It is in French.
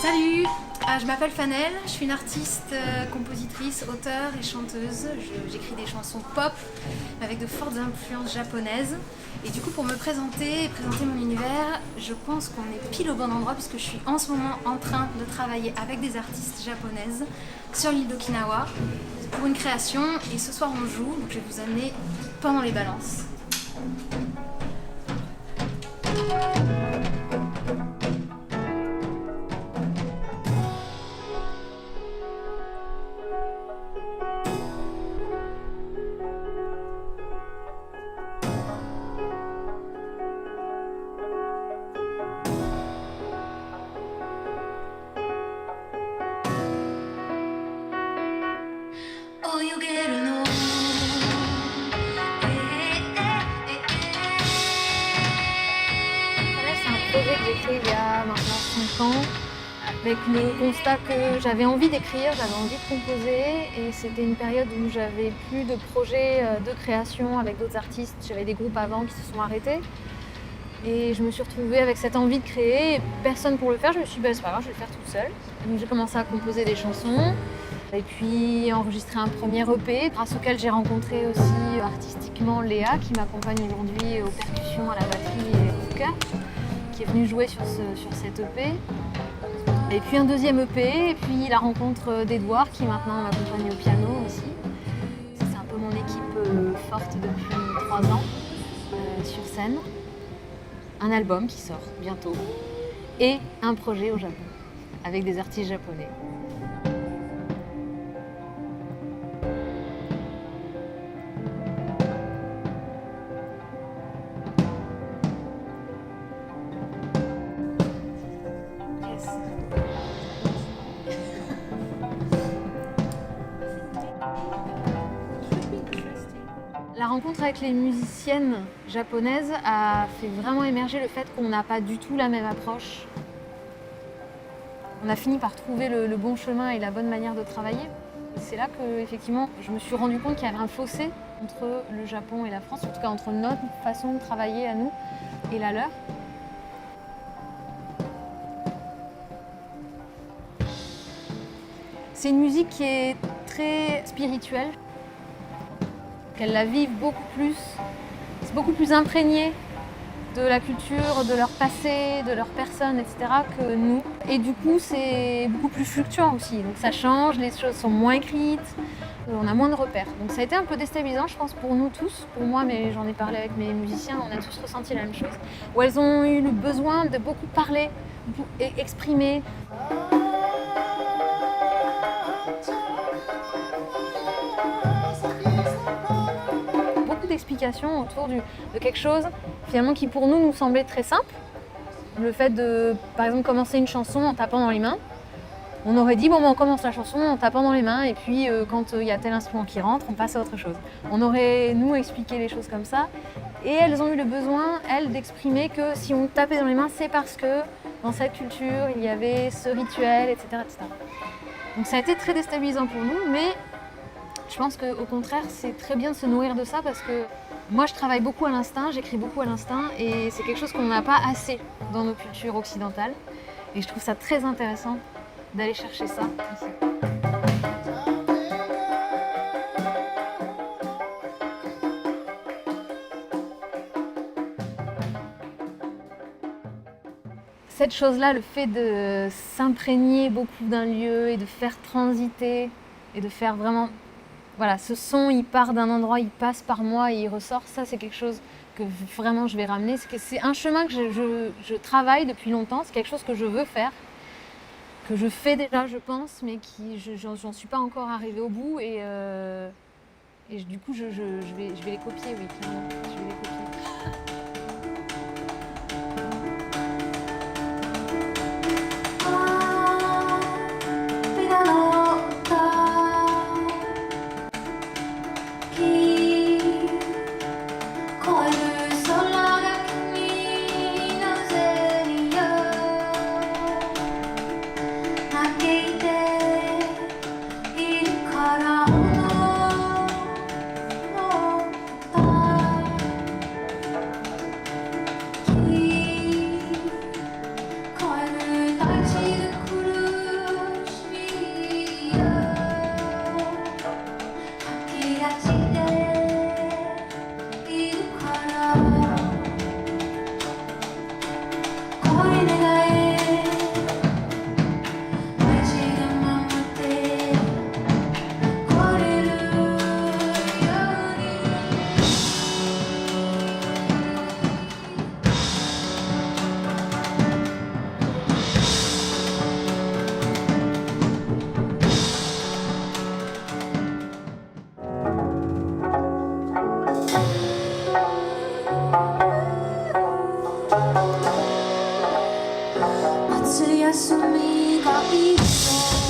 Salut, je m'appelle Fanel, je suis une artiste, compositrice, auteure et chanteuse. J'écris des chansons pop avec de fortes influences japonaises. Et du coup, pour me présenter et présenter mon univers, je pense qu'on est pile au bon endroit puisque je suis en ce moment en train de travailler avec des artistes japonaises sur l'île d'Okinawa pour une création. Et ce soir, on joue, donc je vais vous amener pendant les balances. C'est un projet que j'ai créé il y a maintenant 5 ans, avec le constat que j'avais envie d'écrire, j'avais envie de composer, et c'était une période où j'avais plus de projets de création avec d'autres artistes. J'avais des groupes avant qui se sont arrêtés, et je me suis retrouvée avec cette envie de créer, et personne pour le faire. Je me suis dit, c'est pas grave, je vais le faire toute seule. Donc j'ai commencé à composer des chansons, et puis enregistrer un premier EP, grâce auquel j'ai rencontré aussi artistiquement Léa, qui m'accompagne aujourd'hui aux percussions, à la batterie et au chœur, qui est venue jouer sur cet EP. Et puis un deuxième EP, et puis la rencontre d'Edouard, qui maintenant m'accompagne au piano aussi. C'est un peu mon équipe forte depuis 3 ans sur scène. Un album qui sort bientôt, et un projet au Japon, avec des artistes japonais. La rencontre avec les musiciennes japonaises a fait vraiment émerger le fait qu'on n'a pas du tout la même approche. On a fini par trouver le bon chemin et la bonne manière de travailler. C'est là que, effectivement, je me suis rendu compte qu'il y avait un fossé entre le Japon et la France, en tout cas entre notre façon de travailler à nous et la leur. C'est une musique qui est très spirituelle, qu'elles la vivent beaucoup plus. C'est beaucoup plus imprégné de la culture, de leur passé, de leur personne, etc. que nous. Et du coup, c'est beaucoup plus fluctuant aussi. Donc ça change, les choses sont moins écrites, on a moins de repères. Donc ça a été un peu déstabilisant, je pense, pour nous tous. Pour moi, mais j'en ai parlé avec mes musiciens, on a tous ressenti la même chose. Où elles ont eu le besoin de beaucoup parler, et exprimer. D'explications autour de quelque chose finalement qui pour nous semblait très simple. Le fait de, par exemple, commencer une chanson en tapant dans les mains. On aurait dit, on commence la chanson en tapant dans les mains, et puis quand il y a tel instrument qui rentre, on passe à autre chose. On aurait, nous, expliqué les choses comme ça, et elles ont eu le besoin, elles, d'exprimer que si on tapait dans les mains, c'est parce que dans cette culture, il y avait ce rituel, etc., etc. Donc ça a été très déstabilisant pour nous, mais je pense qu'au contraire, c'est très bien de se nourrir de ça, parce que moi, je travaille beaucoup à l'instinct, j'écris beaucoup à l'instinct, et c'est quelque chose qu'on n'a pas assez dans nos cultures occidentales. Et je trouve ça très intéressant d'aller chercher ça ici. Cette chose-là, le fait de s'imprégner beaucoup d'un lieu et de faire transiter et de faire vraiment... Voilà, ce son, il part d'un endroit, il passe par moi et il ressort. Ça, c'est quelque chose que vraiment je vais ramener. C'est un chemin que je travaille depuis longtemps. C'est quelque chose que je veux faire, que je fais déjà, je pense, mais j'en suis pas encore arrivée au bout. Et du coup, je vais les copier, oui, clairement. Je vais les copier. assumí conmigo.